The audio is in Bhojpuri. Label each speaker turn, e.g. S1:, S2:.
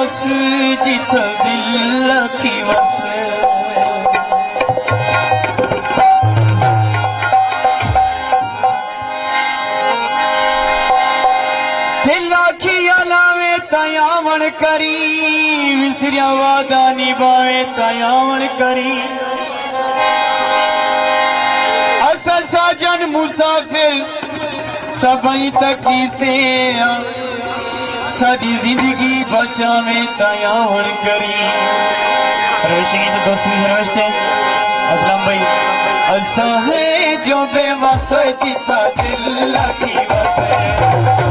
S1: बस जिथ दिल की बस दिल की अलावे तयावण करी विसरिया वादा निभावे तयावण करी असल साजन मुसाफिर सबई तकी से सारी जिंदगी बचावे तयावण करी रशीद दोस्ती नमस्ते असलम भाई असा है जो बेवस जिता दिल की बस